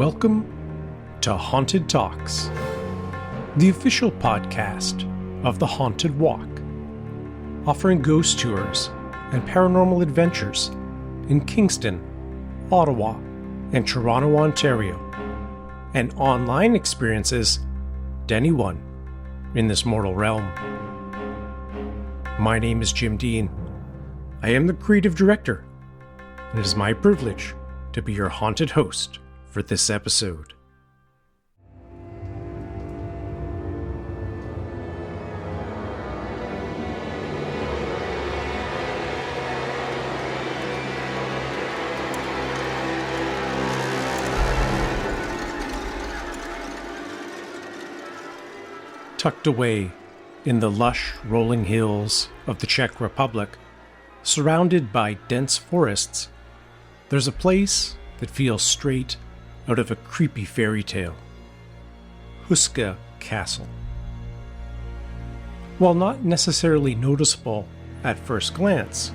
Welcome to Haunted Talks, the official podcast of the Haunted Walk, offering ghost tours and paranormal adventures in Kingston, Ottawa, and Toronto, Ontario, and online experiences to anyone in this mortal realm. My name is Jim Dean. I am the creative director, and it is my privilege to be your haunted host for this episode. Tucked away in the lush rolling hills of the Czech Republic, surrounded by dense forests, there's a place that feels straight out of a creepy fairy tale. Houska Castle. While not necessarily noticeable at first glance,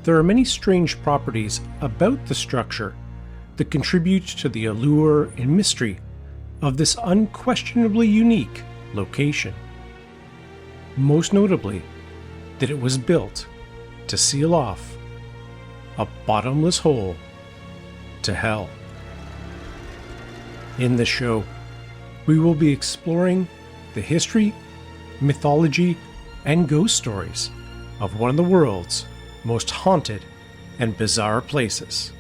there are many strange properties about the structure that contribute to the allure and mystery of this unquestionably unique location. Most notably, that it was built to seal off a bottomless hole to hell. In this show, we will be exploring the history, mythology, and ghost stories of one of the world's most haunted and bizarre places.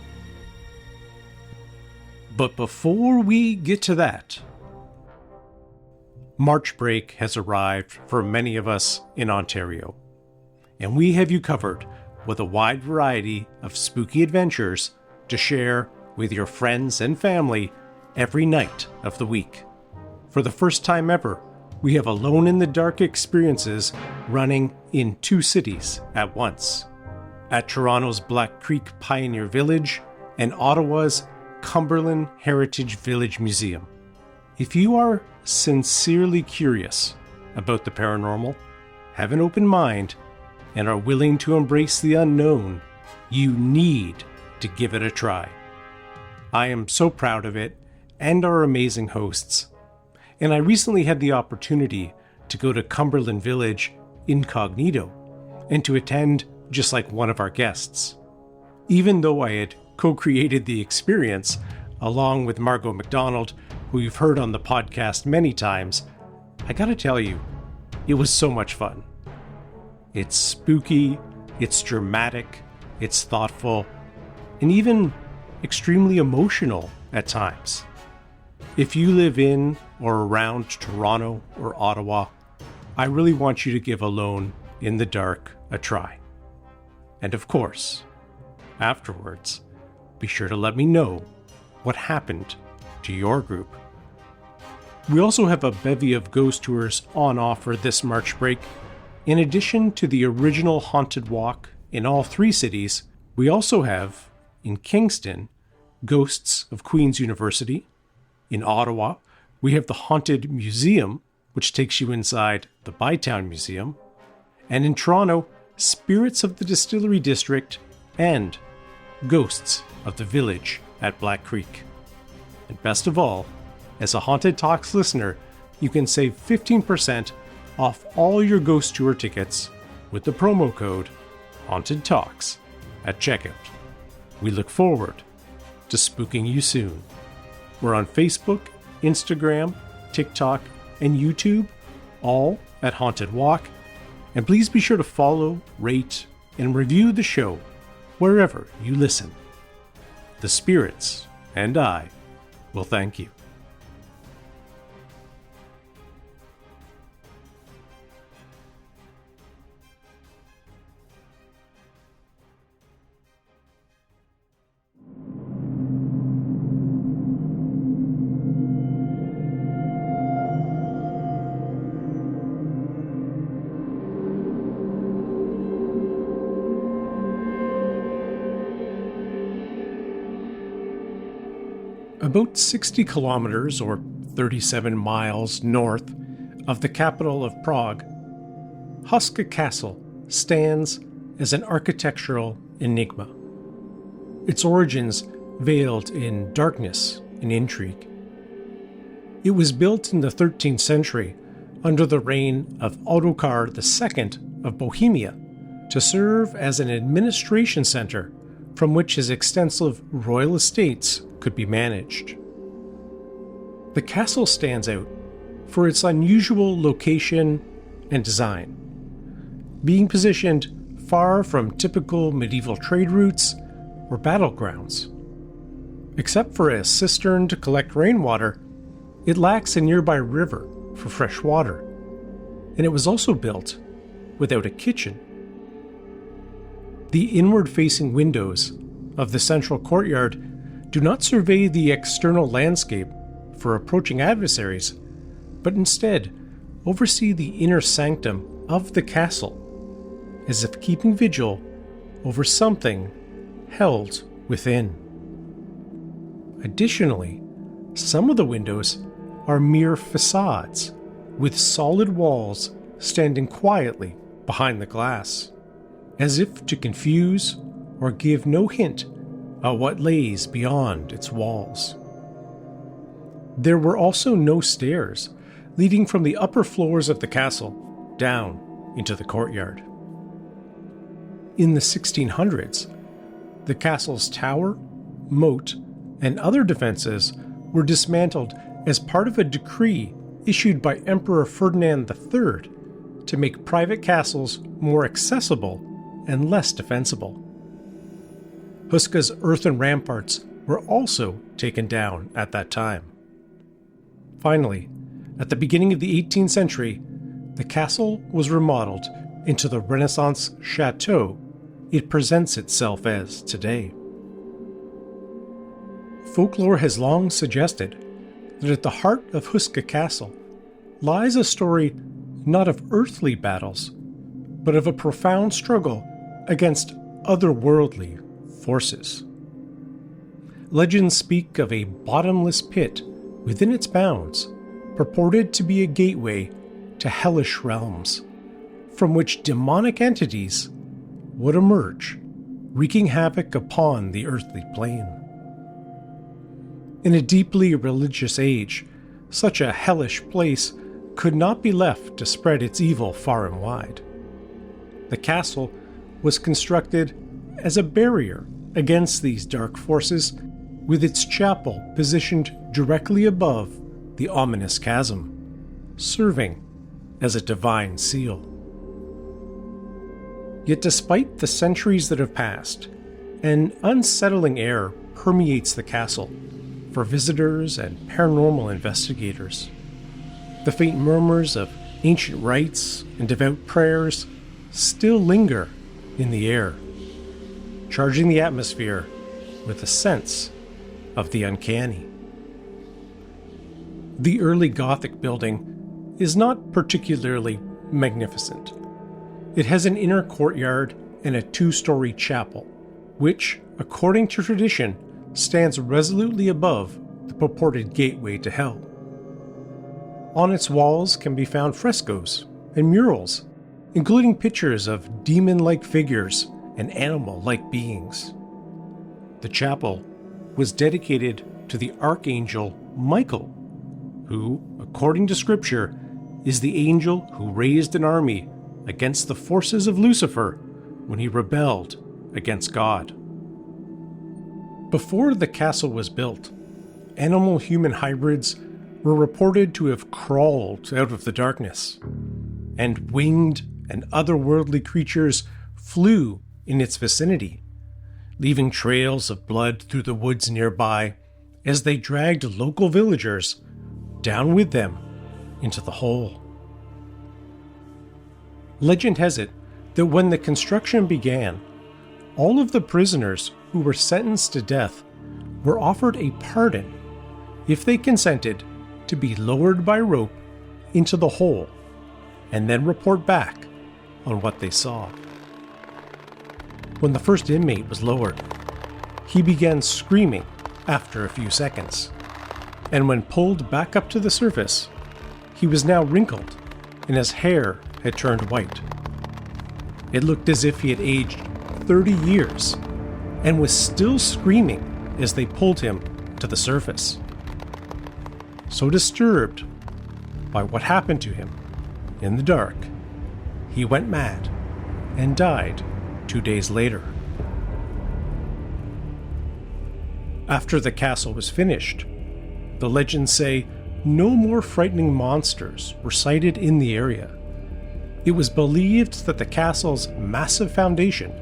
But before we get to that, March break has arrived for many of us in Ontario, and we have you covered with a wide variety of spooky adventures to share with your friends and family every night of the week. For the first time ever, we have Alone in the Dark experiences running in 2 cities at once, at Toronto's Black Creek Pioneer Village and Ottawa's Cumberland Heritage Village Museum. If you are sincerely curious about the paranormal, have an open mind, and are willing to embrace the unknown, you need to give it a try. I am so proud of it and our amazing hosts, and I recently had the opportunity to go to Cumberland Village incognito and to attend just like one of our guests. Even though I had co-created the experience along with Margot McDonald, who you've heard on the podcast many times, I gotta tell you, it was so much fun. It's spooky, it's dramatic, it's thoughtful, and even extremely emotional at times. If you live in or around Toronto or Ottawa, I really want you to give Alone in the Dark a try. And of course, afterwards, be sure to let me know what happened to your group. We also have a bevy of ghost tours on offer this March break. In addition to the original Haunted Walk in all 3 cities, we also have, in Kingston, Ghosts of Queen's University. In Ottawa, we have the Haunted Museum, which takes you inside the Bytown Museum. And in Toronto, Spirits of the Distillery District and Ghosts of the Village at Black Creek. And best of all, as a Haunted Talks listener, you can save 15% off all your ghost tour tickets with the promo code Haunted Talks at checkout. We look forward to spooking you soon. We're on Facebook, Instagram, TikTok, and YouTube, all at Haunted Walk. And please be sure to follow, rate, and review the show wherever you listen. The spirits and I will thank you. About 60 kilometers or 37 miles north of the capital of Prague, Houska Castle stands as an architectural enigma. Its origins veiled in darkness and intrigue. It was built in the 13th century under the reign of Ottokar II of Bohemia to serve as an administration center from which his extensive royal estates could be managed. The castle stands out for its unusual location and design, being positioned far from typical medieval trade routes or battlegrounds. Except for a cistern to collect rainwater, it lacks a nearby river for fresh water, and it was also built without a kitchen. The inward-facing windows of the central courtyard do not survey the external landscape for approaching adversaries, but instead oversee the inner sanctum of the castle, as if keeping vigil over something held within. Additionally, some of the windows are mere facades, with solid walls standing quietly behind the glass, as if to confuse or give no hint of what lays beyond its walls. There were also no stairs leading from the upper floors of the castle down into the courtyard. In the 1600s, the castle's tower, moat, and other defenses were dismantled as part of a decree issued by Emperor Ferdinand III to make private castles more accessible and less defensible. Houska's earthen ramparts were also taken down at that time. Finally, at the beginning of the 18th century, the castle was remodeled into the Renaissance chateau it presents itself as today. Folklore has long suggested that at the heart of Houska Castle lies a story not of earthly battles, but of a profound struggle against otherworldly forces. Legends speak of a bottomless pit within its bounds, purported to be a gateway to hellish realms, from which demonic entities would emerge, wreaking havoc upon the earthly plane. In a deeply religious age, such a hellish place could not be left to spread its evil far and wide. The castle was constructed as a barrier against these dark forces, with its chapel positioned directly above the ominous chasm, serving as a divine seal. Yet despite the centuries that have passed, an unsettling air permeates the castle for visitors and paranormal investigators. The faint murmurs of ancient rites and devout prayers still linger in the air, charging the atmosphere with a sense of the uncanny. The early Gothic building is not particularly magnificent. It has an inner courtyard and a 2-story chapel, which, according to tradition, stands resolutely above the purported gateway to hell. On its walls can be found frescoes and murals, including pictures of demon-like figures and animal-like beings. The chapel was dedicated to the archangel Michael, who, according to scripture, is the angel who raised an army against the forces of Lucifer when he rebelled against God. Before the castle was built, animal-human hybrids were reported to have crawled out of the darkness, and winged and otherworldly creatures flew in its vicinity, leaving trails of blood through the woods nearby as they dragged local villagers down with them into the hole. Legend has it that when the construction began, all of the prisoners who were sentenced to death were offered a pardon if they consented to be lowered by rope into the hole and then report back on what they saw. When the first inmate was lowered, he began screaming after a few seconds, and when pulled back up to the surface, he was now wrinkled and his hair had turned white. It looked as if he had aged 30 years and was still screaming as they pulled him to the surface. so disturbed by what happened to him in the dark, he went mad and died 2 days later. After the castle was finished, the legends say no more frightening monsters were sighted in the area. It was believed that the castle's massive foundation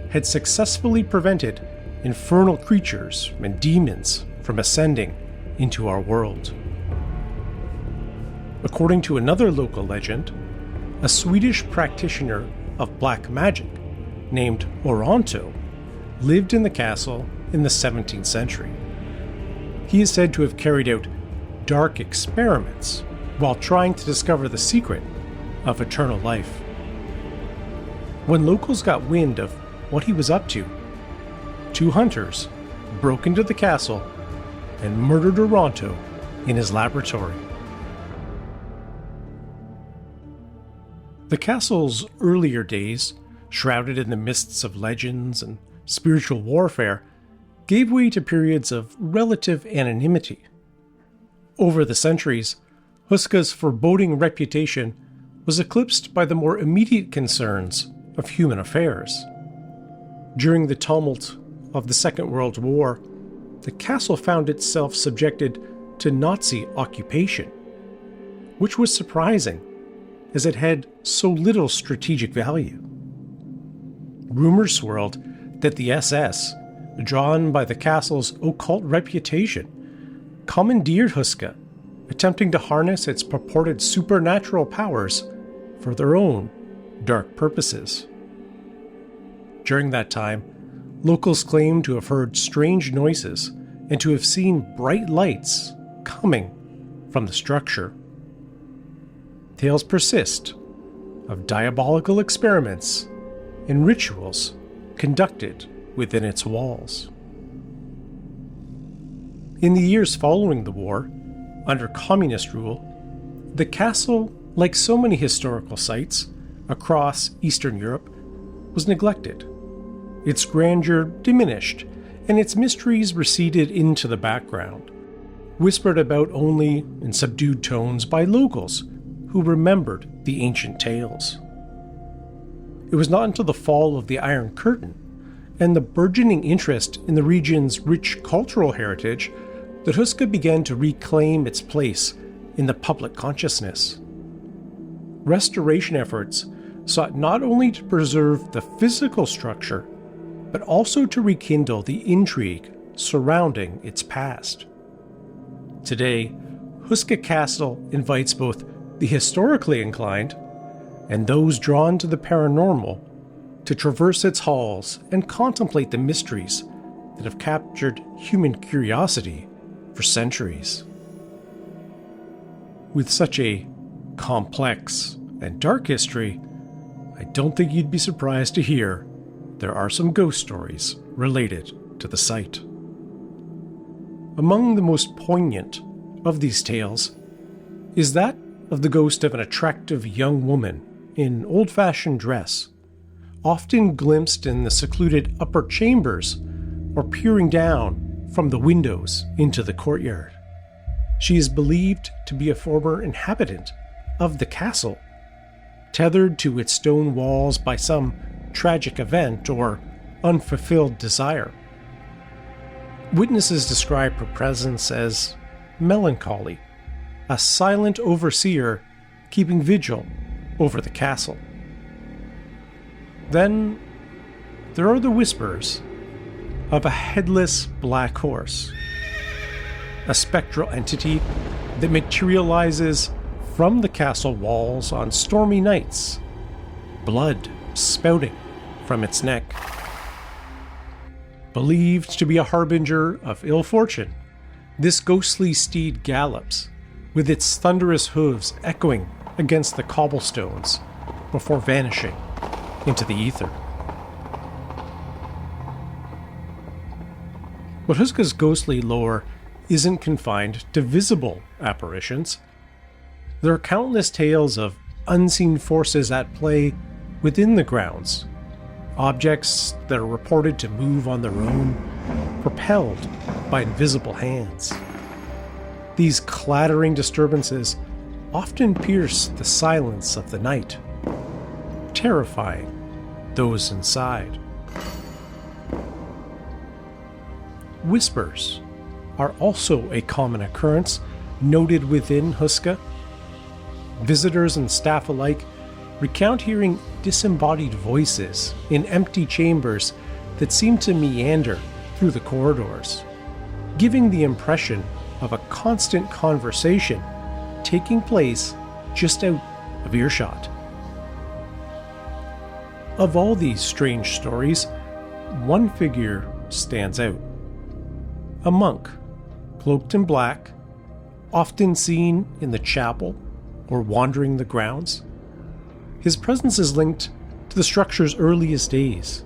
had successfully prevented infernal creatures and demons from ascending into our world. According to another local legend, a Swedish practitioner of black magic named Oronto lived in the castle in the 17th century. He is said to have carried out dark experiments while trying to discover the secret of eternal life. When locals got wind of what he was up to, 2 hunters broke into the castle and murdered Oronto in his laboratory. The castle's earlier days, shrouded in the mists of legends and spiritual warfare, gave way to periods of relative anonymity. Over the centuries, Houska's foreboding reputation was eclipsed by the more immediate concerns of human affairs. During the tumult of the Second World War, the castle found itself subjected to Nazi occupation, which was surprising as it had so little strategic value. Rumors swirled that the SS, drawn by the castle's occult reputation, commandeered Houska, attempting to harness its purported supernatural powers for their own dark purposes. During that time, locals claimed to have heard strange noises and to have seen bright lights coming from the structure. Tales persist of diabolical experiments and rituals conducted within its walls. In the years following the war, under communist rule, the castle, like so many historical sites across Eastern Europe, was neglected. Its grandeur diminished, and its mysteries receded into the background, whispered about only in subdued tones by locals who remembered the ancient tales. It was not until the fall of the Iron Curtain and the burgeoning interest in the region's rich cultural heritage that Houska began to reclaim its place in the public consciousness. Restoration efforts sought not only to preserve the physical structure, but also to rekindle the intrigue surrounding its past. Today, Houska Castle invites both the historically inclined and those drawn to the paranormal to traverse its halls and contemplate the mysteries that have captured human curiosity for centuries. With such a complex and dark history, I don't think you'd be surprised to hear there are some ghost stories related to the site. Among the most poignant of these tales is that of the ghost of an attractive young woman in old-fashioned dress, often glimpsed in the secluded upper chambers or peering down from the windows into the courtyard. She is believed to be a former inhabitant of the castle, tethered to its stone walls by some tragic event or unfulfilled desire. Witnesses describe her presence as melancholy, a silent overseer keeping vigil over the castle. Then there are the whispers of a headless black horse, a spectral entity that materializes from the castle walls on stormy nights, blood spouting from its neck. Believed to be a harbinger of ill fortune, this ghostly steed gallops, with its thunderous hooves echoing against the cobblestones before vanishing into the ether. But Houska's ghostly lore isn't confined to visible apparitions. There are countless tales of unseen forces at play within the grounds, objects that are reported to move on their own, propelled by invisible hands. These clattering disturbances often pierce the silence of the night, terrifying those inside. Whispers are also a common occurrence noted within Houska. Visitors and staff alike recount hearing disembodied voices in empty chambers that seem to meander through the corridors, giving the impression of a constant conversation taking place just out of earshot. Of all these strange stories, one figure stands out. A monk, cloaked in black, often seen in the chapel or wandering the grounds. His presence is linked to the structure's earliest days,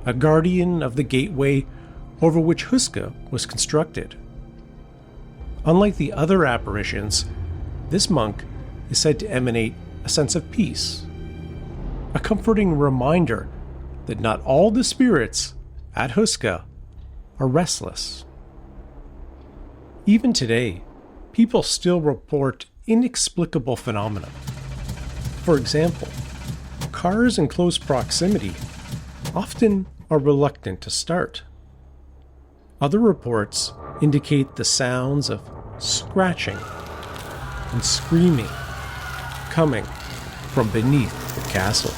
a guardian of the gateway over which Houska was constructed. Unlike the other apparitions, this monk is said to emanate a sense of peace, a comforting reminder that not all the spirits at Houska are restless. Even today, people still report inexplicable phenomena. For example, cars in close proximity often are reluctant to start. Other reports indicate the sounds of scratching and screaming coming from beneath the castle.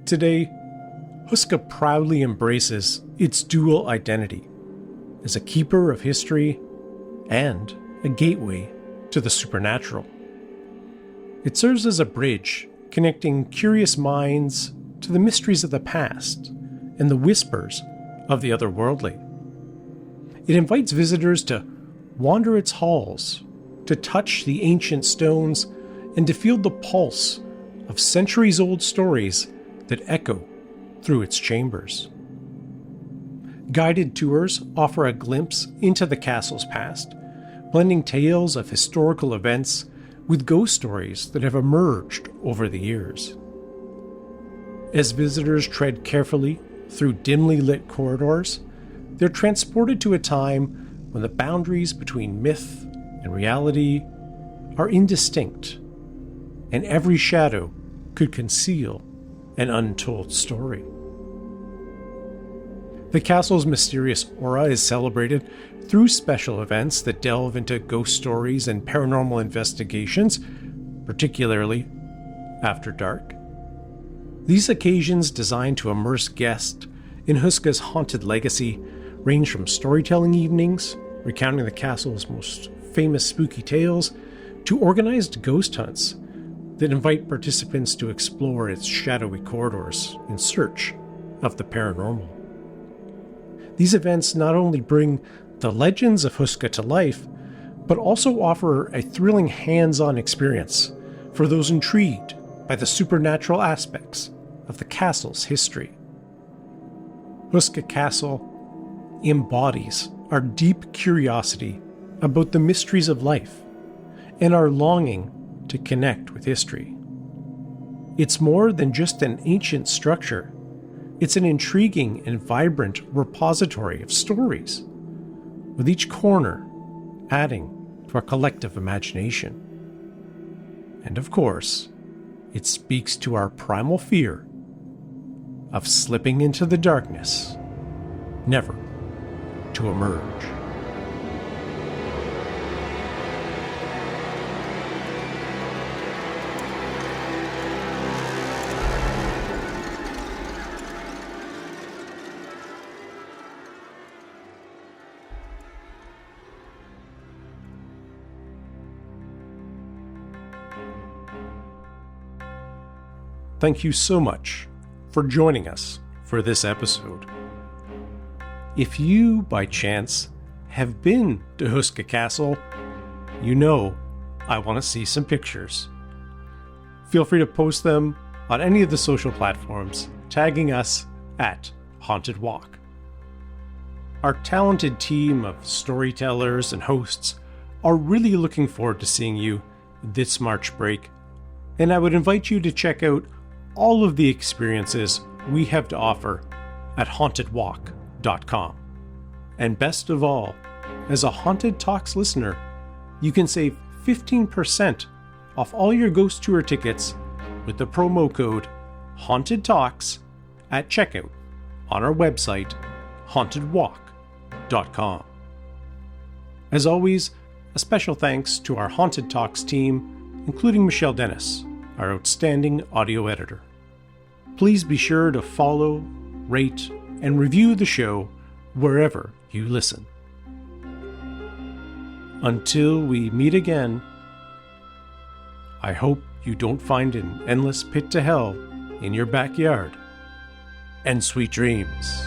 Today, Houska proudly embraces its dual identity as a keeper of history and a gateway to the supernatural. It serves as a bridge connecting curious minds to the mysteries of the past and the whispers of the otherworldly. It invites visitors to wander its halls, to touch the ancient stones, and to feel the pulse of centuries-old stories that echo through its chambers. Guided tours offer a glimpse into the castle's past, blending tales of historical events with ghost stories that have emerged over the years. As visitors tread carefully through dimly lit corridors, they're transported to a time when the boundaries between myth and reality are indistinct, and every shadow could conceal an untold story. The castle's mysterious aura is celebrated through special events that delve into ghost stories and paranormal investigations, particularly after dark. These occasions, designed to immerse guests in Houska's haunted legacy, range from storytelling evenings, recounting the castle's most famous spooky tales, to organized ghost hunts that invite participants to explore its shadowy corridors in search of the paranormal. These events not only bring the legends of Houska to life, but also offer a thrilling hands-on experience for those intrigued by the supernatural aspects of the castle's history. Houska Castle embodies our deep curiosity about the mysteries of life and our longing to connect with history. It's more than just an ancient structure. It's an intriguing and vibrant repository of stories, with each corner adding to our collective imagination. And of course, it speaks to our primal fear of slipping into the darkness, never to emerge. Thank you so much for joining us for this episode. If you, by chance, have been to Houska Castle, you know I want to see some pictures. Feel free to post them on any of the social platforms, tagging us at Haunted Walk. Our talented team of storytellers and hosts are really looking forward to seeing you this March break, and I would invite you to check out all of the experiences we have to offer at hauntedwalk.com. And best of all, as a Haunted Talks listener, you can save 15% off all your ghost tour tickets with the promo code Haunted Talks at checkout on our website, hauntedwalk.com. As always, a special thanks to our Haunted Talks team, including Michelle Dennis, our outstanding audio editor. Please be sure to follow, rate, and review the show wherever you listen. Until we meet again, I hope you don't find an endless pit to hell in your backyard. And sweet dreams.